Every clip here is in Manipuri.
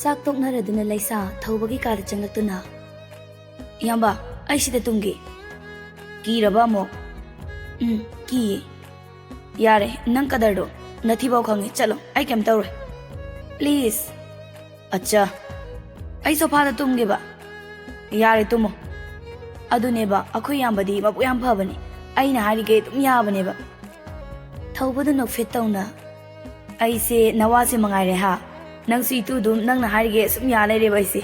ꯆꯥꯛ ꯇꯣꯛꯅꯔꯗꯨꯅ ꯂꯩꯁꯥ ꯊꯧꯕꯒꯤ ꯀꯥꯗ ꯆꯪꯂꯛꯇꯨꯅ ꯏꯌꯥꯝꯕ ꯑꯩ ꯁꯤꯗ ꯇꯨꯝꯒꯦ ꯀꯤꯔꯕ ꯑꯃꯨꯛ ꯀꯤꯌꯦ ꯌꯥꯔꯦ ꯅꯪ ꯀꯗꯔꯗꯣ ꯅꯊꯤꯐꯥꯎ ꯈꯪꯉꯦ ꯆꯠꯂꯣ ꯑꯩ ꯀꯩꯝ ꯇꯧꯔꯣꯏ ꯄ꯭ꯂꯤꯖ ꯑꯠꯆꯥ ꯑꯩ ꯁꯣꯐꯥꯗ ꯇꯨꯝꯒꯦꯕ ꯌꯥꯔꯦ ꯇꯨꯝꯃꯣ ꯑꯗꯨꯅꯦꯕ ꯑꯩꯈꯣꯏ ꯏꯌꯥꯝꯕꯗꯤ ꯃꯕꯨꯛ ꯌꯥꯝ ꯐꯕꯅꯤ ꯑꯩꯅ ꯍꯥꯏꯔꯤꯒꯩ ꯑꯗꯨꯝ ꯌꯥꯕꯅꯦꯕ ꯊꯧꯕꯗꯨ ꯅꯣꯛꯐꯦꯠ ꯇꯧꯅ ꯑꯩꯁꯦ ꯅꯋꯥꯁꯦ ꯃꯉꯥꯏꯔꯦ ꯍꯥ ꯅꯪꯁꯨ ꯏꯇꯨꯗꯨꯝ ꯅꯪꯅ ꯍꯥꯏꯔꯤꯒꯩ ꯑꯁꯨꯝ ꯌꯥ ꯂꯩꯔꯦꯕ ꯑꯩꯁꯦ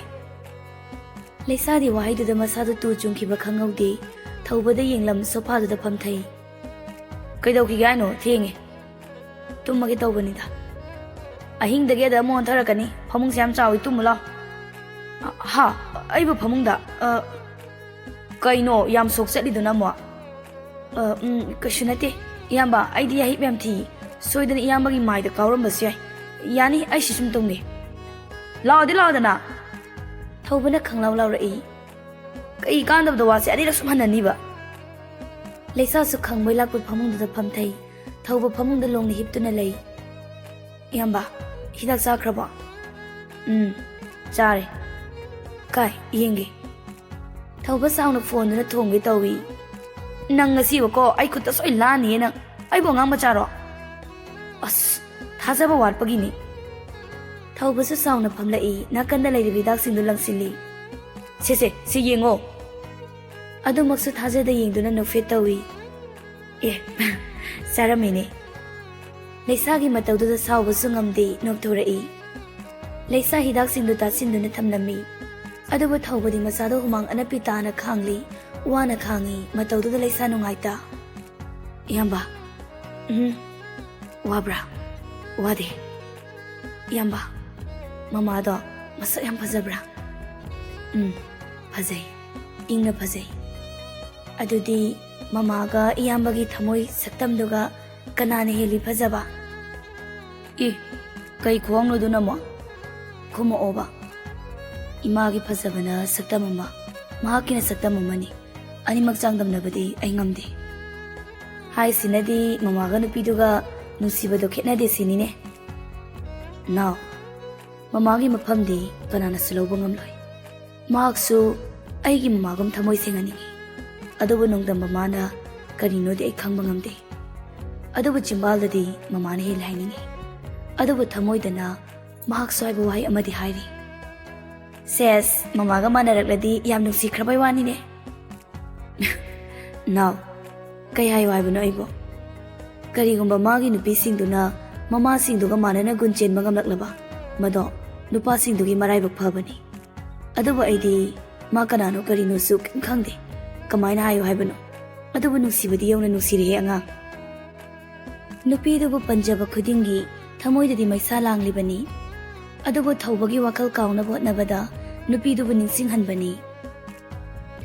ꯂꯩꯁꯥꯗꯤ ꯋꯥꯍꯩꯗꯨꯗ ꯃꯁꯥꯗꯨ ꯇꯨ ꯆꯨꯡꯈꯤꯕ ꯈꯪꯍꯧꯗꯦ ꯊꯧꯕꯗ ꯌꯦꯡꯂꯝ ꯁꯣꯐꯥꯗꯨꯗ ꯐꯝꯊꯩ ꯀꯩꯗꯧꯈꯤꯒꯦ ꯍꯥꯏꯅꯣ ꯊꯦꯡꯉꯦ ꯇꯨꯝꯃꯒꯦ ꯇꯧꯕꯅꯤꯗ ꯑꯍꯤꯡꯗꯒꯤ ꯑꯗ ꯑꯃꯨꯛ ꯑꯣꯟꯊꯔꯛꯀꯅꯤ ꯐꯃꯨꯡꯁꯦ ꯌꯥꯝ ꯆꯥꯎꯏ ꯇꯨꯝꯃꯨ ꯂꯥꯎ ꯍꯥ ꯑꯩꯕꯨ ꯐꯃꯨꯡꯗ ꯀꯩꯅꯣ ꯌꯥꯝ ꯁꯣꯛ ꯆꯠꯂꯤꯗꯨꯅ ꯑꯃꯨꯛ ꯀꯩꯁꯨ ꯅꯠꯇꯦ ꯏꯌꯥꯝꯕ ꯑꯩꯗꯤ ꯌꯥꯍꯤꯞ ꯌꯥꯝ ꯊꯤ ꯁꯣꯏꯗꯅ ꯏꯌꯥꯝꯕꯒꯤ ꯃꯥꯏꯗ ꯀꯥꯎꯔꯝꯕꯁꯨ ꯌꯥꯏ ꯌꯥꯅꯤ ꯑꯩꯁꯤ ꯁꯨꯝ ꯇꯨꯝꯒꯦ ꯂꯥꯛꯑꯣꯗꯤ ꯂꯥꯛꯑꯣꯗꯅ ꯊꯧꯕꯅ ꯈꯪꯂꯥꯎ ꯂꯥꯎꯔꯛꯏ ꯀꯩ ꯀꯥꯟꯗꯕꯗ ꯋꯥꯁꯦ ꯑꯅꯤꯔꯛ ꯁꯨꯝ ꯍꯟꯅꯅꯤꯕ ꯂꯩꯁꯥꯁꯨ ꯈꯪꯕꯩ ꯂꯥꯛꯄꯩ ꯐꯃꯨꯡꯗꯨꯗ ꯐꯝꯊꯩ ꯊꯧꯕ ꯐꯃꯨꯡꯗ ꯂꯣꯡꯅ ꯍꯤꯞꯇꯨꯅ ꯂꯩ ꯏꯌꯥꯝꯕ ꯍꯤꯗꯥꯛ ꯆꯥꯈ꯭ꯔꯕꯣ ꯆꯥꯔꯦ ꯀꯥꯏ ꯌꯦꯡꯒꯦ ꯊꯧꯕ ꯆꯥꯎꯅ ꯐꯣꯟꯗꯨꯅ ꯊꯣꯡꯒꯦ ꯇꯧꯏ ꯅꯪ ꯉꯁꯤꯕꯀꯣ ꯑꯩ ꯈꯨꯠꯇ ꯁꯣꯏ ꯂꯥꯟꯅꯤꯌꯦ ꯅꯪ ꯑꯩꯕꯨ ꯑꯉꯥꯡ ꯃꯆꯥꯔꯣ ꯑꯁ ꯊꯥꯖꯕ ꯋꯥꯠꯄꯒꯤꯅꯤ ꯊꯧꯕꯁꯨ ꯆꯥꯎꯅ ꯐꯝꯂꯛꯏ ꯅꯥꯀꯟꯗ ꯂꯩꯔꯤꯕ ꯍꯤꯗꯥꯛꯁꯤꯡꯗꯨ ꯂꯪꯁꯤꯜꯂꯤ ꯁꯦ ꯁꯤ ꯌꯦꯡꯉꯣ ꯑꯗꯨꯃꯛꯁꯨ ꯊꯥꯖꯗ ꯌꯦꯡꯗꯨꯅ ꯅꯣꯛꯐꯦꯠ ꯇꯧꯏ ꯆꯥꯔꯝꯃꯤꯅꯦ ꯂꯩꯁꯥꯒꯤ ꯃꯇꯧꯗꯨꯗ ꯁꯥꯎꯕꯁꯨ ꯉꯝꯗꯦ ꯅꯣꯛꯊꯣꯔꯛꯏ ꯂꯩꯁꯥ ꯍꯤꯗꯥꯛꯁꯤꯡꯗꯨ ꯇꯥꯁꯤꯟꯗꯨꯅ ꯊꯝꯂꯝꯃꯤ ꯑꯗꯨꯕꯨ ꯊꯧꯕꯗꯤ ꯃꯆꯥꯗꯣ ꯍꯨꯃꯥꯡ ꯑꯅꯞꯄꯤ ꯇꯥꯅ ꯈꯥꯡꯂꯤ ꯋꯥꯅ ꯈꯥꯡꯉꯤ ꯃꯇꯧꯗꯨꯗ ꯂꯩꯁꯥ ꯅꯨꯡꯉꯥꯏꯇ ꯏꯌꯥꯝꯕ ꯋꯥꯕ꯭ꯔꯥ ꯋꯥꯗꯦ ꯏꯌꯥꯝꯕ ꯃꯃꯥꯗꯣ ꯃꯁꯛ ꯌꯥꯝ ꯐꯖꯕ꯭ꯔꯥ ꯐꯖꯩ ꯏꯪꯅ ꯐꯖꯩ ꯑꯗꯨꯗꯤ ꯃꯃꯥꯒ ꯏꯌꯥꯝꯕꯒꯤ ꯊꯃꯣꯏ ꯁꯛꯇꯝꯗꯨꯒ ꯀꯅꯥꯅ ꯍꯦꯜꯂꯤ ꯐꯖꯕ ꯀꯩ ꯈꯨꯋꯥꯡꯅꯣꯗꯨꯅ ꯑꯃꯨꯛ ꯈꯨꯝꯃꯛꯑꯣꯕ ꯏꯃꯥꯒꯤ ꯐꯖꯕꯅ ꯁꯛꯇꯝ ꯑꯃ ꯃꯍꯥꯛꯀꯤꯅ ꯁꯛꯇꯝ ꯑꯃꯅꯤ ꯑꯅꯤꯃꯛ ꯆꯥꯡꯗꯝꯅꯕꯗꯤ ꯑꯩ ꯉꯝꯗꯦ ꯍꯥꯏꯁꯤꯅꯗꯤ ꯃꯃꯥꯒ ꯅꯨꯄꯤꯗꯨꯒ ꯅꯨꯡꯁꯤꯕꯗꯣ ꯈꯦꯠꯅꯗꯦ ꯁꯤꯅꯤꯅꯦ ꯅꯥꯎ ꯃꯃꯥꯒꯤ ꯃꯐꯝꯗꯤ ꯀꯅꯥꯅꯁꯨ ꯂꯧꯕ ꯉꯝꯂꯣꯏ ꯃꯍꯥꯛꯁꯨ ꯑꯩꯒꯤ ꯃꯃꯥꯒꯨꯝ ꯊꯃꯣꯏ ꯁꯦꯡꯍꯟꯅꯤꯡꯉꯤ ꯑꯗꯨꯕꯨ ꯅꯣꯡꯗꯝ ꯃꯃꯥꯅ ꯀꯔꯤꯅꯣꯗꯤ ꯑꯩ ꯈꯪꯕ ꯉꯝꯗꯦ ꯑꯗꯨꯕꯨ ꯆꯤꯝꯕꯥꯜꯗꯗꯤ ꯃꯃꯥꯅ ꯍꯦꯜꯂꯦ ꯍꯥꯏꯅꯤꯡꯉꯤ ꯑꯗꯨꯕꯨ ꯊꯃꯣꯏꯗꯅ ꯃꯍꯥꯛꯁꯨ ꯍꯥꯏꯕ ꯋꯥꯍꯩ ꯑꯃꯗꯤ ꯍꯥꯏꯔꯤ ꯁꯦꯁ ꯃꯃꯥꯒ ꯃꯥꯟꯅꯔꯛꯂꯗꯤ ꯌꯥꯝ ꯅꯨꯡꯁꯤꯈ꯭ꯔꯕꯩ ꯋꯥꯅꯤꯅꯦ ꯅꯥꯎ ꯀꯩ ꯍꯥꯏꯌꯨ ꯍꯥꯏꯕꯅꯣ ꯑꯩꯕꯨ ꯀꯔꯤꯒꯨꯝꯕ ꯃꯥꯒꯤ ꯅꯨꯄꯤꯁꯤꯡꯗꯨꯅ ꯃꯃꯥꯁꯤꯡꯗꯨꯒ ꯃꯥꯟꯅꯅ ꯒꯨꯟ ꯆꯦꯟꯕ ꯉꯝꯂꯛꯂꯕ ꯃꯗꯣ ꯅꯨꯄꯥꯁꯤꯡꯗꯨꯒꯤ ꯃꯔꯥꯏꯕꯛ ꯐꯕꯅꯤ ꯑꯗꯨꯕꯨ ꯑꯩꯗꯤ ꯃꯥ ꯀꯅꯥꯅꯣ ꯀꯔꯤꯅꯣꯁꯨ ꯀꯩꯝ ꯈꯪꯗꯦ ꯀꯃꯥꯏꯅ ꯍꯥꯏꯌꯨ ꯍꯥꯏꯕꯅꯣ ꯑꯗꯨꯕꯨ ꯅꯨꯡꯁꯤꯕꯗꯤ ꯌꯧꯅ ꯅꯨꯡꯁꯤꯔꯦꯍꯦ ꯑꯉꯥꯡ ꯅꯨꯄꯤꯗꯨꯕꯨ ꯄꯟꯖꯕ ꯈꯨꯗꯤꯡꯒꯤ ꯊꯃꯣꯏꯗꯗꯤ ꯃꯩꯁꯥ ꯂꯥꯡꯂꯤꯕꯅꯤ ꯑꯗꯨꯕꯨ ꯊꯧꯕꯒꯤ ꯋꯥꯈꯜ ꯀꯥꯎꯅꯕ ꯍꯣꯠꯅꯕꯗ ꯅꯨꯄꯤꯗꯨꯕꯨ ꯅꯤꯡꯁꯤꯡꯍꯟꯕꯅꯤ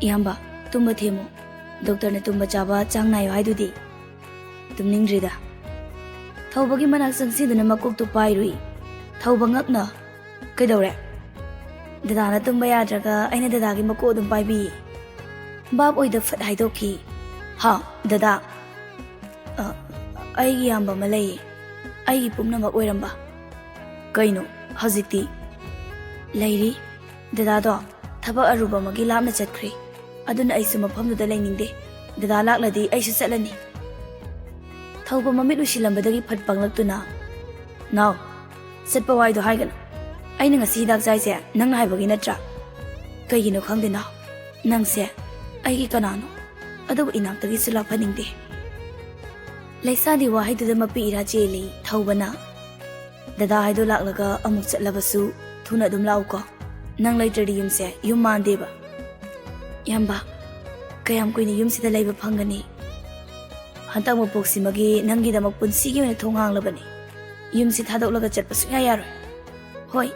ꯏꯌꯥꯝꯕ ꯇꯨꯝꯕ ꯊꯦꯝꯃꯨ ꯗꯣꯛꯇꯔꯅ ꯇꯨꯝꯕ ꯆꯥꯕ ꯆꯥꯡ ꯅꯥꯏꯌꯨ ꯍꯥꯏꯗꯨꯗꯤ ꯇꯨꯝꯅꯤꯡꯗ꯭ꯔꯤꯗ ꯊꯧꯕꯒꯤ ꯃꯅꯥꯛ ꯆꯪꯁꯤꯟꯗꯨꯅ ꯃꯀꯣꯛꯇꯨ ꯄꯥꯏꯔꯨꯏ ꯊꯧꯕ ꯉꯛꯅ ꯀꯩꯗꯧꯔꯦ ꯗꯗꯥꯅ ꯇꯨꯝꯕ ꯌꯥꯗ꯭ꯔꯒ ꯑꯩꯅ ꯗꯗꯥꯒꯤ ꯃꯀꯣꯛ ꯑꯗꯨꯝ ꯄꯥꯏꯕꯤꯌꯦ ꯕꯥꯞ ꯑꯣꯏꯗ ꯐꯠ ꯍꯥꯏꯗꯣꯛꯈꯤ ꯍꯥ ꯗꯗꯥ ꯑꯩꯒꯤ ꯏꯌꯥꯝꯕ ꯑꯃ ꯂꯩꯌꯦ ꯑꯩꯒꯤ ꯄꯨꯝꯅꯃꯛ ꯑꯣꯏꯔꯝꯕ ꯀꯩꯅꯣ ꯍꯧꯖꯤꯛꯇꯤ ꯂꯩꯔꯤ ꯗꯗꯥꯗꯣ ꯊꯕꯛ ꯑꯔꯨꯕ ꯑꯃꯒꯤ ꯂꯥꯞꯅ ꯆꯠꯈ꯭ꯔꯦ ꯑꯗꯨꯅ ꯑꯩꯁꯨ ꯃꯐꯝꯗꯨꯗ ꯂꯩꯅꯤꯡꯗꯦ ꯗꯗꯥ ꯂꯥꯛꯂꯗꯤ ꯑꯩꯁꯨ ꯆꯠꯂꯅꯤ ꯊꯧꯕ ꯃꯃꯤꯠ ꯎꯏꯁꯤꯜꯂꯝꯕꯗꯒꯤ ꯐꯠ ꯄꯪꯂꯛꯇꯨꯅ ꯅꯥꯎ ꯆꯠꯄ ꯋꯥꯏꯗꯣ ꯍꯥꯏꯒꯅꯨ ꯑꯩꯅ ꯉꯁꯤ ꯍꯤꯗꯥꯛ ꯆꯥꯏꯁꯦ ꯅꯪꯅ ꯍꯥꯏꯕꯒꯤ ꯅꯠꯇ꯭ꯔꯥ ꯀꯩꯒꯤꯅꯣ ꯈꯪꯗꯦ ꯅꯥꯎ ꯅꯪꯁꯦ ꯑꯩꯒꯤ ꯀꯅꯥꯅꯣ ꯑꯗꯨꯕꯨ ꯏꯅꯥꯛꯇꯒꯤꯁꯨ ꯂꯥꯛꯍꯟꯅꯤꯡꯗꯦ ꯂꯩꯁꯥꯗꯤ ꯋꯥꯍꯩꯗꯨꯗ ꯃꯄꯤ ꯏꯔꯥ ꯆꯦꯜꯂꯤ ꯊꯧꯕꯅ ꯗꯗꯥ ꯍꯥꯏꯗꯣ ꯂꯥꯛꯂꯒ ꯑꯃꯨꯛ ꯆꯠꯂꯕꯁꯨ ꯊꯨꯅ ꯑꯗꯨꯝ ꯂꯥꯛꯎꯀꯣ ꯅꯪ ꯂꯩꯇ꯭ꯔꯗꯤ ꯌꯨꯝꯁꯦ ꯌꯨꯝ ꯃꯥꯟꯗꯦꯕ ꯏꯌꯥꯝꯕ ꯀꯌꯥꯝ ꯀꯨꯏꯅ ꯌꯨꯝꯁꯤꯗ ꯂꯩꯕ ꯐꯪꯒꯅꯤ ꯍꯟꯇꯛ ꯃꯄꯣꯛꯁꯤꯃꯒꯤ ꯅꯪꯒꯤꯗꯃꯛ ꯄꯨꯟꯁꯤꯒꯤ ꯑꯣꯏꯅ ꯊꯣꯡ ꯍꯥꯡꯂꯕꯅꯤ ꯌꯨꯝꯁꯤ ꯊꯥꯗꯣꯛꯂꯒ ꯆꯠꯄ ꯁꯨꯡꯌꯥ ꯌꯥꯔꯣꯏ ꯍꯣꯏ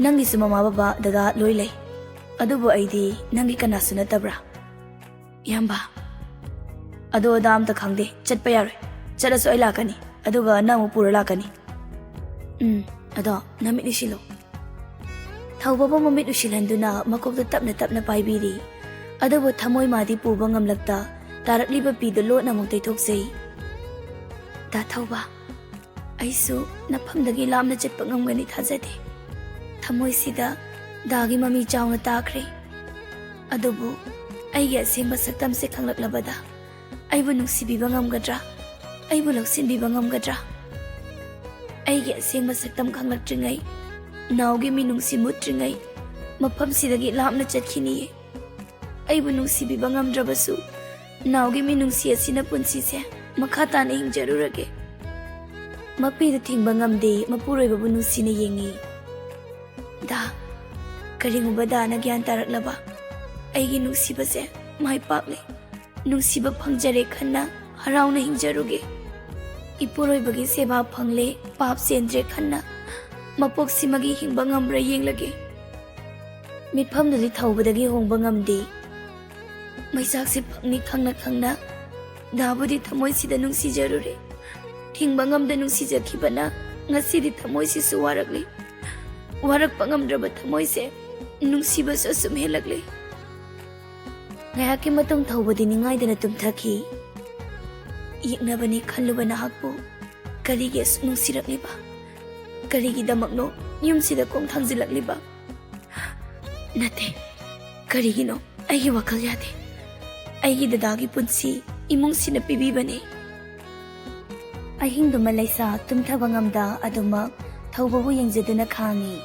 ꯅꯪꯒꯤꯁꯨ ꯃꯃꯥ ꯕꯕꯥ ꯗꯗꯥ ꯂꯣꯏ ꯂꯩ ꯑꯗꯨꯕꯨ ꯑꯩꯗꯤ ꯅꯪꯒꯤ ꯀꯅꯥꯁꯨ ꯅꯠꯇꯕ꯭ꯔꯥ ꯏꯌꯥꯝꯕ ꯑꯗꯣ ꯑꯗꯥ ꯑꯝꯇ ꯈꯪꯗꯦ ꯆꯠꯄ ꯌꯥꯔꯣꯏ ꯆꯠꯂꯁꯨ ꯑꯩ ꯂꯥꯛꯀꯅꯤ ꯑꯗꯨꯒ ꯅꯪ ꯑꯃꯨꯛ ꯄꯨꯔ ꯂꯥꯛꯀꯅꯤ ꯑꯗꯣ ꯅꯃꯤꯠ ꯎꯏꯁꯤꯜꯂꯨ ꯊꯧꯕꯕꯨ ꯃꯃꯤꯠ ꯎꯏꯁꯤꯜꯍꯟꯗꯨꯅ ꯃꯀꯣꯛꯇ ꯇꯞꯅ ꯇꯞꯅ ꯄꯥꯏꯕꯤꯔꯤ ꯑꯗꯨꯕꯨ ꯊꯃꯣꯏ ꯃꯥꯗꯤ ꯄꯨꯕ ꯉꯝꯂꯛꯇ ꯇꯥꯔꯛꯂꯤꯕ ꯄꯤꯗꯨ ꯂꯣꯠꯅ ꯑꯃꯨꯛ ꯇꯩꯊꯣꯛꯆꯩ ꯗꯥ ꯊꯧꯕ ꯑꯩꯁꯨ ꯅꯐꯝꯗꯒꯤ ꯂꯥꯞꯅ ꯆꯠꯄ ꯉꯝꯒꯅꯤ ꯊꯥꯖꯗꯦ ꯊꯃꯣꯏꯁꯤꯗ ꯗꯥꯒꯤ ꯃꯃꯤ ꯆꯥꯎꯅ ꯇꯥꯈ꯭ꯔꯦ꯫ ꯑꯗꯨꯕꯨ ꯑꯩꯒꯤ ꯑꯁꯦꯡꯕ ꯁꯛꯇꯝꯁꯦ ꯈꯪꯂꯛꯂꯕꯗ ꯑꯩꯕꯨ ꯅꯨꯡꯁꯤꯕꯤꯕ ꯉꯝꯒꯗ꯭ꯔꯥ? ꯑꯩꯕꯨ ꯂꯧꯁꯤꯟꯕꯤꯕ ꯉꯝꯒꯗ꯭ꯔꯥ? ꯑꯩꯒꯤ ꯑꯁꯦꯡꯕ ꯁꯛꯇꯝ ꯈꯪꯂꯛꯇ꯭ꯔꯤꯉꯩ ꯅꯥꯎꯒꯤ ꯃꯤꯅꯨꯡꯁꯤ ꯃꯨꯠꯇ꯭ꯔꯤꯉꯩ ꯃꯐꯝꯁꯤꯗꯒꯤ ꯂꯥꯞꯅ ꯆꯠꯈꯤꯅꯤꯌꯦ꯫ ꯑꯩꯕꯨ ꯅꯨꯡꯁꯤꯕꯤꯕ ꯉꯝꯗ꯭ꯔꯕꯁꯨ ꯅꯥꯎꯒꯤ ꯃꯤꯅꯨꯡꯁꯤ ꯑꯁꯤꯅ ꯄꯨꯟꯁꯤꯁꯦ ꯃꯈꯥ ꯇꯥꯅ ꯍꯤꯡꯖꯔꯨꯔꯒꯦ꯫ ꯃꯄꯤꯗ ꯊꯤꯡꯕ ꯉꯝꯗꯦ ꯃꯄꯨꯔꯣꯏꯕꯕꯨ ꯅꯨꯡꯁꯤꯅ ꯌꯦꯡꯉꯤ꯫ ꯗꯥ, ꯀꯔꯤꯒꯨꯝꯕ ꯗꯥꯅ ꯒ꯭ꯌꯥꯟ ꯇꯥꯔꯛꯂꯕ ꯑꯩꯒꯤ ꯅꯨꯡꯁꯤꯕꯁꯦ ꯃꯥꯏ ꯄꯥꯛꯂꯦ, ꯅꯨꯡꯁꯤꯕ ꯐꯪꯖꯔꯦ ꯈꯟꯅ ꯍꯔꯥꯎꯅ ꯍꯤꯡꯖꯔꯨꯒꯦ꯫ ꯏꯄꯨꯔꯣꯏꯕꯒꯤ ꯁꯦꯕꯥ ꯐꯪꯂꯦ, ꯄꯥꯞ ꯆꯦꯟꯗ꯭ꯔꯦ ꯈꯟꯅ ꯃꯄꯣꯛꯁꯤꯃꯒꯤ ꯍꯤꯡꯕ ꯉꯝꯕ꯭ꯔꯥ ꯌꯦꯡꯂꯒꯦ꯫ ꯃꯤꯠꯐꯝꯗꯨꯗꯤ ꯊꯧꯕꯗꯒꯤ ꯍꯣꯡꯕ ꯉꯝꯗꯦ꯫ ꯃꯩꯁꯥꯛꯁꯦ ꯐꯪꯅꯤ ꯈꯪꯅ ꯈꯪꯅ ꯗꯥꯕꯨꯗꯤ ꯊꯃꯣꯏꯁꯤꯗ ꯅꯨꯡꯁꯤꯖꯔꯨꯔꯦ꯫ ꯊꯤꯡꯕ ꯉꯝꯗ ꯅꯨꯡꯁꯤꯖꯈꯤꯕꯅ ꯉꯁꯤꯗꯤ ꯊꯃꯣꯏꯁꯤꯁꯨ ꯋꯥꯔꯛꯂꯤ꯫ ꯋꯥꯔꯛꯄ ꯉꯝꯗ꯭ꯔꯕ ꯊꯃꯣꯏꯁꯦ ꯅꯨꯡꯁꯤꯕꯁꯨ ꯑꯁꯨꯝ ꯍꯦꯜꯂꯛꯂꯤ꯫ ꯉꯥꯏꯍꯥꯛꯀꯤ ꯃꯇꯨꯡ ꯊꯧꯕꯗꯤ ꯅꯤꯡꯉꯥꯏꯗꯅ ꯇꯨꯝꯊꯈꯤ꯫ ꯌꯦꯛꯅꯕꯅꯤ ꯈꯜꯂꯨꯕ ꯅꯍꯥꯛꯄꯨ ꯀꯔꯤꯒꯤ ꯑꯁꯨꯛ ꯅꯨꯡꯁꯤꯔꯛꯂꯤꯕ? ꯀꯔꯤꯒꯤꯗꯃꯛꯅꯣ ꯌꯨꯝꯁꯤꯗ ꯈꯣꯡ ꯊꯥꯡꯖꯤꯜꯂꯛꯂꯤꯕ? ꯅꯠꯇꯦ, ꯀꯔꯤꯒꯤꯅꯣ ꯑꯩꯒꯤ ꯋꯥꯈꯜ ꯌꯥꯗꯦ꯫ ꯑꯩꯒꯤ ꯗꯗꯥꯒꯤ ꯄꯨꯟꯁꯤ ꯏꯃꯨꯡꯁꯤꯅ ꯄꯤꯕꯤꯕꯅꯤ꯫ ꯑꯍꯤꯡꯗꯨꯃ ꯂꯩꯁꯥ ꯇꯨꯝꯊꯕ ꯉꯝꯗ ꯑꯗꯨꯃꯛ ꯊꯧꯕꯕꯨ ꯌꯦꯡꯖꯗꯨꯅ ꯈꯥꯡꯉꯤ꯫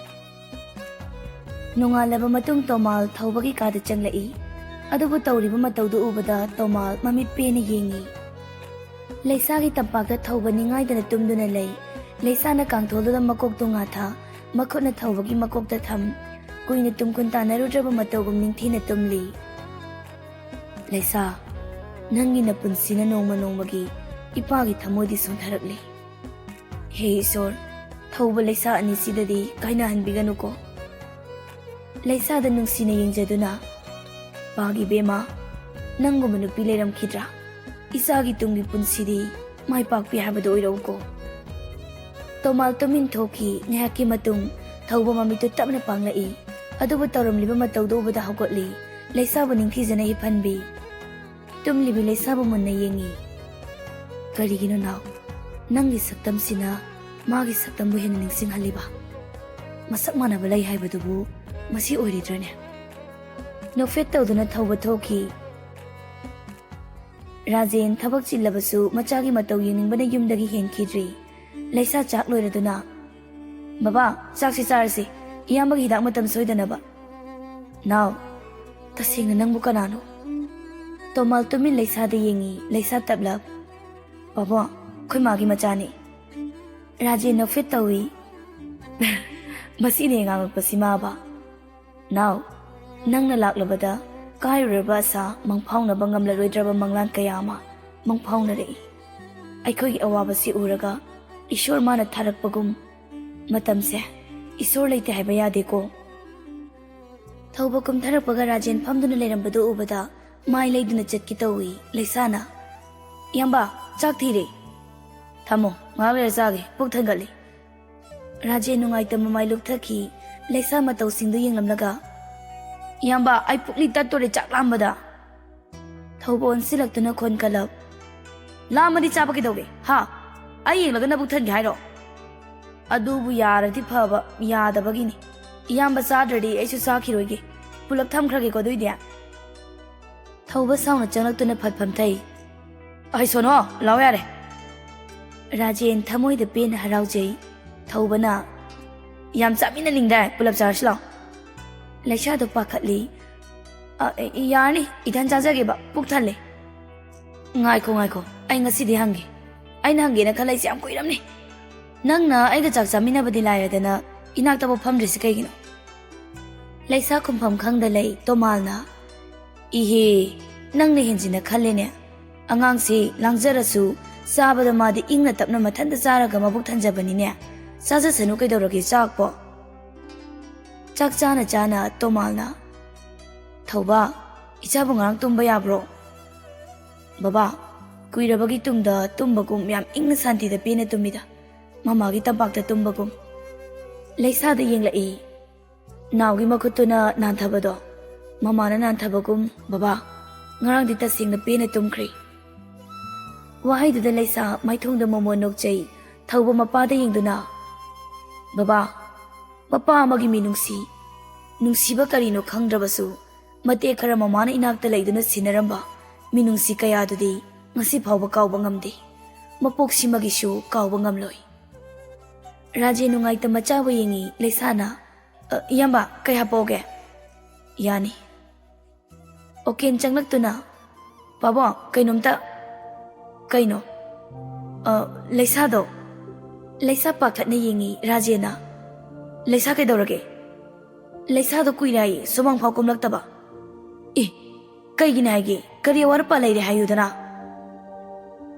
ꯅꯣꯡꯉꯥꯜꯂꯕ ꯃꯇꯨꯡ ꯇꯣꯃꯥꯜ ꯊꯧꯕꯒꯤ ꯀꯥꯗ ꯆꯪꯂꯛꯏ꯫ ꯑꯗꯨꯕꯨ ꯇꯧꯔꯤꯕ ꯃꯇꯧꯗꯨ ꯎꯕꯗ ꯇꯣꯃꯥꯜ ꯃꯃꯤꯠ ꯄꯦꯅ ꯌꯦꯡꯉꯤ꯫ ꯂꯩꯁꯥꯒꯤ ꯇꯝꯄꯥꯛꯇ ꯊꯧꯕ ꯅꯤꯡꯉꯥꯏꯗꯅ ꯇꯨꯝꯗꯨꯅ ꯂꯩ꯫ ꯂꯩꯁꯥꯅ ꯀꯥꯡꯊꯣꯜꯗꯨꯗ ꯃꯀꯣꯛꯇꯨ ꯉꯥꯊ ꯃꯈꯨꯠꯅ ꯊꯧꯕꯒꯤ ꯃꯀꯣꯛꯇ ꯊꯝ ꯀꯨꯏꯅ ꯇꯨꯝꯀꯨꯟ ꯇꯥꯅꯔꯨꯗ꯭ꯔꯕ ꯃꯇꯧꯒꯨꯝ ꯅꯤꯡꯊꯤꯅ ꯇꯨꯝꯂꯤ꯫ ꯂꯩꯁꯥ, ꯅꯪꯒꯤ ꯅꯄꯨꯟꯁꯤꯅ ꯅꯣꯡꯃ ꯅꯣꯡꯃꯒꯤ ꯏꯄꯥꯒꯤ ꯊꯃꯣꯏꯗꯤ ꯁꯣꯟꯊꯔꯛꯂꯤ꯫ ꯍꯦ ꯏꯁꯣꯔ, ꯊꯧꯕ ꯂꯩꯁꯥ ꯑꯅꯤꯁꯤꯗꯗꯤ ꯀꯥꯏꯅꯍꯟꯕꯤꯒꯅꯨꯀꯣ꯫ ꯂꯩꯁꯥꯗ ꯅꯨꯡꯁꯤꯅ ꯌꯦꯡꯖꯗꯨꯅ, ꯄꯥꯒꯤ ꯕꯦꯃꯥ, ꯅꯪꯒꯨꯝꯕ ꯅꯨꯄꯤ ꯂꯩꯔꯝꯈꯤꯗ꯭ꯔꯥ? ꯏꯆꯥꯒꯤ ꯇꯨꯡꯒꯤ ꯄꯨꯟꯁꯤꯗꯤ ꯃꯥꯏ ꯄꯥꯛꯄꯤ ꯍꯥꯏꯕꯗꯨ ꯑꯣꯏꯔꯛꯎꯀꯣ꯫ ꯇꯣꯃꯥꯜ ꯇꯨꯃꯤꯟ ꯊꯣꯛꯈꯤ꯫ ꯉꯥꯏꯍꯥꯛꯀꯤ ꯃꯇꯨꯡ ꯊꯧꯕ ꯃꯃꯤꯠꯇꯨ ꯇꯞꯅ ꯄꯥꯡꯂꯛꯏ꯫ ꯑꯗꯨꯕꯨ ꯇꯧꯔꯝꯂꯤꯕ ꯃꯇꯧꯗꯨ ꯎꯕꯗ ꯍꯧꯒꯠꯂꯤ꯫ ꯂꯩꯁꯥꯕꯨ ꯅꯤꯡꯊꯤꯖꯅ ꯍꯤꯞꯍꯟꯕꯤ꯫ ꯇꯨꯝꯂꯤꯕꯤ ꯂꯩꯁꯥꯕꯨ ꯃꯨꯟꯅ ꯌꯦꯡꯉꯤ꯫ ꯀꯔꯤꯒꯤꯅꯣ ꯅꯥꯎ? ꯅꯪꯒꯤ ꯁꯛꯇꯝꯁꯤꯅ ꯃꯥꯒꯤ ꯁꯛꯇꯝꯕꯨ ꯍꯦꯟꯅ ꯅꯤꯡꯁꯤꯡꯍꯜꯂꯤꯕ? ꯃꯁꯛ ꯃꯥꯟꯅꯕ ꯂꯩ ꯍꯥꯏꯕꯗꯨꯕꯨ ꯃꯁꯤ ꯑꯣꯏꯔꯤꯗ꯭ꯔꯅꯦ? ꯅꯣꯛꯐꯦꯠ ꯇꯧꯗꯨꯅ ꯊꯧꯕ ꯊꯣꯛꯈꯤ꯫ ꯔꯥꯖꯦꯟ ꯊꯕꯛ ꯆꯤꯜꯂꯕꯁꯨ ꯃꯆꯥꯒꯤ ꯃꯇꯧ ꯌꯦꯡꯅꯤꯡꯕꯅ ꯌꯨꯝꯗꯒꯤ ꯍꯦꯟꯈꯤꯗ꯭ꯔꯤ꯫ ꯂꯩꯁꯥ ꯆꯥꯛ ꯂꯣꯏꯔꯗꯨꯅ, ꯕꯕꯥ, ꯆꯥꯛꯁꯤ ꯆꯥꯔꯁꯤ, ꯏꯌꯥꯝꯕꯒꯤ ꯍꯤꯗꯥꯛ ꯃꯇꯝ ꯁꯣꯏꯗꯅꯕ꯫ ꯅꯥꯎ, ꯇꯁꯦꯡꯅ ꯅꯪꯕꯨ ꯀꯅꯥꯅꯣ? ꯇꯣꯃꯥꯜ ꯇꯨꯃꯤꯟ ꯂꯩꯁꯥꯗ ꯌꯦꯡꯉꯤ꯫ ꯂꯩꯁꯥ ꯇꯞꯂꯞ, ꯕꯕꯥ, ꯑꯩꯈꯣꯏ ꯃꯥꯒꯤ ꯃꯆꯥꯅꯤ꯫ ꯔꯥꯖꯦꯟ ꯅꯣꯛꯐꯦꯠ ꯇꯧꯏ꯫ ꯃꯁꯤꯅꯦ ꯉꯥꯡꯉꯛꯄꯁꯤ ꯃꯥꯕ꯫ ꯅꯥꯎ, ꯅꯪꯅ ꯂꯥꯛꯂꯕꯗ ꯀꯥꯏꯔꯨꯔꯕ ꯑꯁꯥ ꯃꯪꯐꯥꯎꯅꯕ ꯉꯝꯂꯔꯣꯏꯗ꯭ꯔꯕ ꯃꯪꯂꯥꯟ ꯀꯌꯥ ꯑꯃ ꯃꯪꯐꯥꯎꯅꯔꯛꯏ꯫ ꯑꯩꯈꯣꯏꯒꯤ ꯑꯋꯥꯕꯁꯤ ꯎꯔꯒ ꯏꯁꯣꯔ ꯃꯥꯅ ꯊꯥꯔꯛꯄꯒꯨꯝ ꯃꯇꯝꯁꯦ ꯏꯁꯣꯔ ꯂꯩꯇꯦ ꯍꯥꯏꯕ ꯌꯥꯗꯦꯀꯣ꯫ ꯊꯧꯕ ꯀꯨꯝꯊꯔꯛꯄꯒ ꯔꯥꯖꯦꯟ ꯐꯝꯗꯨꯅ ꯂꯩꯔꯝꯕꯗꯨ ꯎꯕꯗ ꯃꯥꯏ ꯂꯩꯗꯨꯅ ꯆꯠꯀꯦ ꯇꯧꯏ꯫ ꯂꯩꯁꯥꯅ, ꯏꯌꯥꯝꯕ, ꯆꯥꯛ ꯊꯤꯔꯦ, ꯊꯝꯃꯣ, ꯉꯥꯏꯍꯥꯛ ꯂꯩꯔ ꯆꯥꯒꯦ, ꯄꯨꯛ ꯊꯟꯒꯠꯂꯤ꯫ ꯔꯥꯖꯦꯟ ꯅꯨꯡꯉꯥꯏꯇꯕ ꯃꯃꯥꯏ ꯂꯨꯞꯊꯈꯤ꯫ ꯂꯩꯁꯥ ꯃꯇꯧꯁꯤꯡꯗꯨ ꯌꯦꯡꯂꯝꯂꯒ, ꯏꯌꯥꯝꯕ, ꯑꯩ ꯄꯨꯛꯂꯤ ꯇꯠꯇꯣꯔꯦ ꯆꯥꯛ ꯂꯥꯝꯕꯗ꯫ ꯊꯧꯕ ꯑꯣꯟꯁꯤꯜꯂꯛꯇꯨꯅ ꯈꯣꯟ ꯀꯜꯂꯞ, ꯂꯥꯝꯃꯗꯤ ꯆꯥꯕ ꯀꯩꯗꯧꯒꯦ? ꯍꯥ? ꯑꯩ ꯌꯦꯡꯂꯒ ꯅꯕꯨꯛ ꯊꯟꯒꯦ ꯍꯥꯏꯔꯣ? ꯑꯗꯨꯕꯨ ꯌꯥꯔꯗꯤ ꯐꯕ, ꯌꯥꯗꯕꯒꯤꯅꯤ꯫ ꯏꯌꯥꯝꯕ ꯆꯥꯗ꯭ꯔꯗꯤ ꯑꯩꯁꯨ ꯆꯥꯈꯤꯔꯣꯏꯒꯦ, ꯄꯨꯂꯞ ꯊꯝꯈ꯭ꯔꯒꯦꯀꯣ ꯑꯗꯨꯏꯗꯤ꯫ ꯊꯧꯕ ꯁꯥꯎꯅ ꯆꯪꯂꯛꯇꯨꯅ ꯐꯠ ꯐꯝꯊꯩ꯫ ꯑꯩ ꯁꯣꯅꯣ, ꯂꯥꯎ ꯌꯥꯔꯦ꯫ ꯔꯥꯖꯦꯟ ꯊꯃꯣꯏꯗ ꯄꯦꯟꯅ ꯍꯔꯥꯎꯖꯩ꯫ ꯊꯧꯕꯅ, ꯌꯥꯝ ꯆꯥꯃꯤꯟꯅꯅꯤꯡꯗꯥꯏ, ꯄꯨꯂꯞ ꯆꯥꯔꯁꯤ ꯂꯥꯎ꯫ ꯂꯩꯁꯥꯗꯣ ꯄꯥꯈꯠꯂꯤ꯫ ꯌꯥꯔꯅꯤ, ꯏꯊꯟ ꯆꯥꯖꯒꯦꯕ, ꯄꯨꯛ ꯊꯜꯂꯦ꯫ ꯉꯥꯏꯈꯣ, ꯑꯩ ꯉꯁꯤꯗꯤ ꯍꯪꯒꯦ꯫ ꯑꯩꯅ ꯍꯪꯒꯦꯅ ꯈꯜꯂꯛꯏꯁꯦ ꯌꯥꯝ ꯀꯨꯏꯔꯝꯅꯤ꯫ ꯅꯪꯅ ꯑꯩꯒ ꯆꯥꯛ ꯆꯥꯃꯤꯟꯅꯕꯗꯤ ꯂꯥꯏꯔꯗꯅ ꯏꯅꯥꯛꯇꯕꯨ ꯐꯝꯗ꯭ꯔꯤꯁꯤ ꯀꯩꯒꯤꯅꯣ? ꯂꯩꯁꯥ ꯈꯨꯝꯐꯝ ꯈꯪꯗ ꯂꯩ꯫ ꯇꯣꯃꯥꯜꯅ, ꯏꯍꯦ, ꯅꯪꯅ ꯍꯦꯟꯖꯤꯟꯅ ꯈꯜꯂꯦꯅꯦ꯫ ꯑꯉꯥꯡꯁꯤ ꯂꯥꯡꯖꯔꯁꯨ ꯆꯥꯕꯗ ꯃꯥꯗꯤ ꯏꯪꯅ ꯇꯞꯅ ꯃꯊꯟꯇ ꯆꯥꯔꯒ ꯃꯕꯨꯛ ꯊꯟꯖꯕꯅꯤꯅꯦ꯫ ꯆꯥꯖꯁꯅꯨ ꯀꯩꯗꯧꯔꯒꯦ ꯆꯥꯛꯄꯣ꯫ ꯆꯥꯛ ꯆꯥꯅ ꯆꯥꯅ ꯇꯣꯃꯥꯜꯅ, ꯊꯧꯕ, ꯏꯆꯥꯕꯨ ꯉꯔꯥꯡ ꯇꯨꯝꯕ ꯌꯥꯕ꯭ꯔꯣ? ꯕꯕꯥ, ꯀꯨꯏꯔꯕꯒꯤ ꯇꯨꯡꯗ ꯇꯨꯝꯕꯒꯨꯝ ꯌꯥꯝ ꯏꯪꯅ ꯁꯥꯟꯇꯤꯗ ꯄꯦꯟꯅ ꯇꯨꯝꯃꯤꯗ, ꯃꯃꯥꯒꯤ ꯇꯝꯄꯥꯛꯇ ꯇꯨꯝꯕꯒꯨꯝ꯫ ꯂꯩꯁꯥꯗ ꯌꯦꯡꯂꯛꯏ꯫ ꯅꯥꯎꯒꯤ ꯃꯈꯨꯠꯇꯨꯅ ꯅꯥꯟꯊꯕꯗꯣ ꯃꯃꯥꯅ ꯅꯥꯟꯊꯕꯒꯨꯝ ꯕꯕꯥ, ꯉꯔꯥꯡꯗꯤ ꯇꯁꯦꯡꯅ ꯄꯦꯟꯅ ꯇꯨꯝꯈ꯭ꯔꯦ꯫ ꯋꯥꯍꯩꯗꯨꯗ ꯂꯩꯁꯥ ꯃꯥꯏꯊꯣꯡꯗ ꯃꯣꯃꯣꯟ ꯅꯣꯛꯆꯩ꯫ ꯊꯧꯕ ꯃꯄꯥꯗ ꯌꯦꯡꯗꯨꯅ, ꯕꯕꯥ, Mapa amagi minungsi nungsiba karino khangdrabasu mate khara mamana inakta leiduna sinaramba minungsi kaya dudi ngasi phawba kawba ngamde mapok simagisu kawba ngamloi Raje nungaita machawa yengi leisana iyamba kaya poge yani oken changlaktuna baba kainomta kaino leisado leisa pakhatna yengi rajena leisa kaidorage leisado kuirai somang phau komlaktaba kaigina haige kari warpa leire hayudana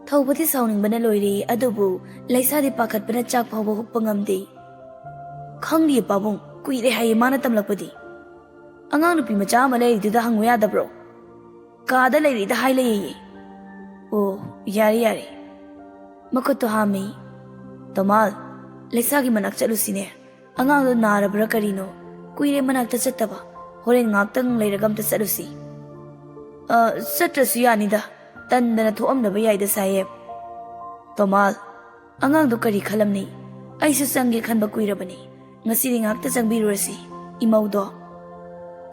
thawbati sauningbana loire adubu leisadi pakhatbana chak phawba huppa ngamde khangdi pabung kuire haye mana tamlakpadi angang nupi macha ama leiriduda hangwa yadabro kaada leirida hai leye oh yari makoto hami tomal leisagi manak chalusine angang do narabra karino kuire manakta chattaba horen ngaktang leiragam ta chalusi satrasu yanida tandana thoamnaba yaida sayeb tomal angang do kari khalamni aisu sange khanba kuirabani ngasiri ngakta changbirurasi imaudo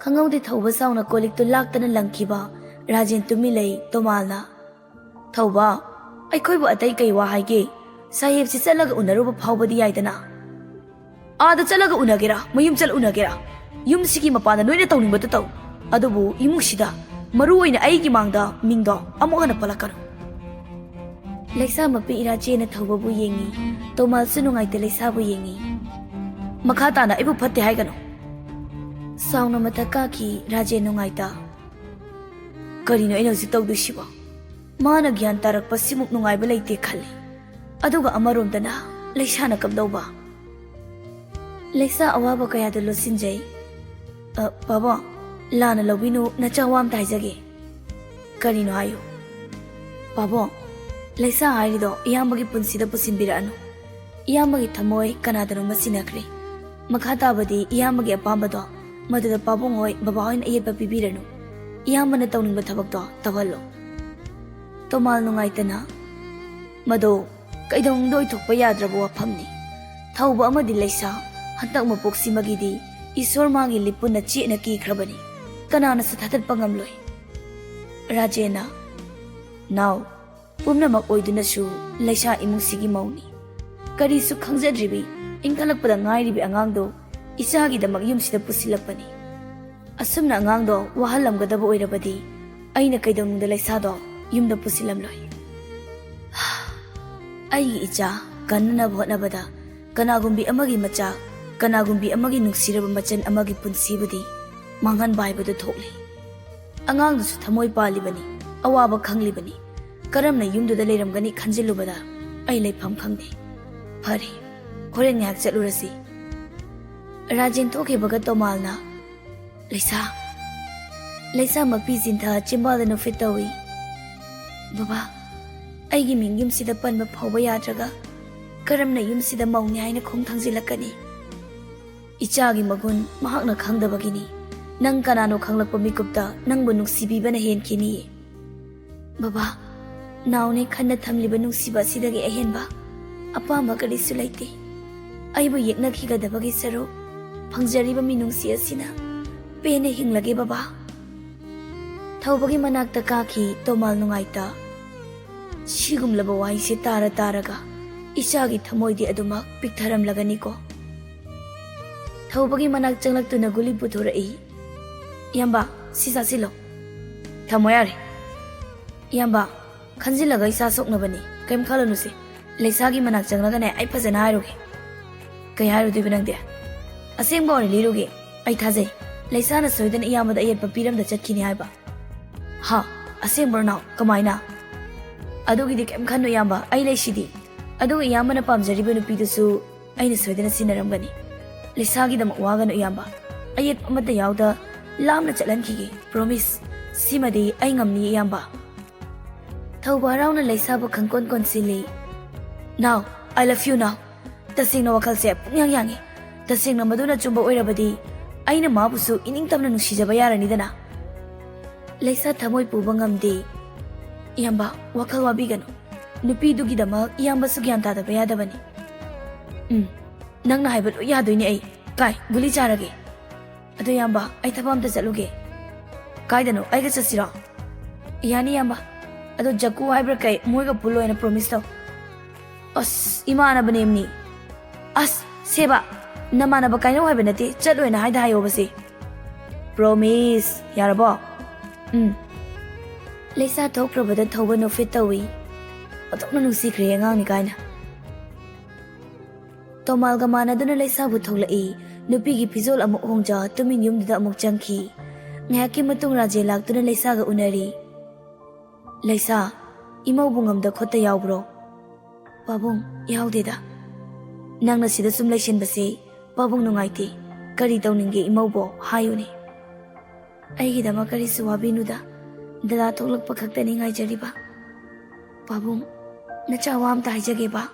khangaude thauba sauna kolik to laktana langkiba rajen tumilei tomalna thauba aikhoibu atai kai wa haige sayeb si chalaga unaruba phawbadi yaidana ada chalaga unagera mayum chal unagera yum sigi mapana noina tawning bata taw adubu imuksida maru oina aigi mangda mingdo amogana palakar leisa mapi iraje na thauba bu yengi tomal sunungai te leisa bu yengi makhata na ibu phatte haigano sauna mataka ki raje nungaita karino ina ji tawdu shiba mana gyan tarak pasimuk nungai ba leite khali aduga amarom dana leisa na kamdauba leisa awaba kaya do losinjai baba lana lobinu na chawam taijage karino ayo baba leisa harido iyambagi punsida pusinbiranu iyambagi thamoi kanadano masinakre makhata badi iyambagi apambado maduda babong hoi baba hoin ayeba bibiranu iyambana tawningba thabakto tawallo tomal nungaitana mado kaidong doi thokpa yadrabo wafamni thauba amadi leisa hantak mapoksi magidi isor magi lipuna chena ki khrabani kanana sa thatat pangamloi rajena now pumnamak oiduna su leisa imusigi mauni kari su khangjadribi ingthalakpada ngairibi angangdo isagi damak yumsida pusilakpani asumna angangdo wahalamgadaba oirabadi aina kaidongda leisado yumda pusilamloi ai icha kanna bhotnabada kanagumbi amagi macha kanagumbi amagi nuksiraba machan amagi punsibudi manghan baibadu thokli angangdu su thamoi palibani awaba khanglibani karamna yumduda leiramgani khanjilubada ai leifam khangde phari horen ngak chalurasi rajen thoke baga tomalna leisa mapi jintha chimbada no fitawi baba aigi ming yumsida panba phawba yadraga karamna yumsida mauni haina khong thangzilakani ichagi magun mahakna khangdabagini nang kanano khanglakpa mikupta nangbu nuksibibana henkini baba naune khanna thamliba nuksiba sidagi ahenba apamba karisu laite aibu yekna khigadabagi saru phangjariba minungsi asina pene hinglage baba thawbagi manakta kaki tomal nungaita sigumlaba waise taraga isagi thamoidi aduma piktharam lagani ko thawbagi manak changlaktuna guli puthora yamba sisa silo thamoyare yamba khanjilaga isa soknabani kaim khalonu se leisagi manak changlagane ai phajana hairoge kai hairu dibinangde asengba ori liruge ai thajai leisana soidana iyamada ayet papiramda chatkini haiba ha asengba naw kamaina adugidi kem khanu yamba ai leisidi aduga iyamana pamjariba nupidusu aina soidana sinaramgani leisagi dam waganu yamba ayet amata yawda lamna chalankhige promise simadi ai ngamni yamba thauba rauna leisaba khangkon konsili now I love you now tasingna wakalse pungyang yangi tasingna maduna chumba oirabadi aina mabusu ining tamna nusijaba yarani dana leisa thamoi puba ngamde yamba wakal wabigano nupi dugi dama yamba su gyan tada bayadabani nangna haibalo yadoini ai Kai, guli charage. Ado yamba, ay thaba amta chaluge. Kaidano, ay ka chatsira. Yani yamba. Ado jaku haibra kai moiga pulo ena promise to. As imana banemni. As seba namana ba kaino haiba nati chalo ena haida hayo basi. Promise yarabo. Leisa thokprabada thoba no fit tawi. Otokna nusi khre ngang ni kaina. Tomal ga mana duna leisa bu tholai. Nupi gi pizol amuk hongja tumin yum da amuk changki. Ngaki matung raje lak tuna leisa ga unari. Leisa, imau bungam da khota yawbro. Pabung, yawdeda. Nang na sida sum leishin basi, pabung nungaiti. Kari tawninge imau bo, hayuni. Aigi dama kari suwabi nuda. Dada thoklak pakhakta ni ngai jariba. Pabung, na chawam ta haijage ba.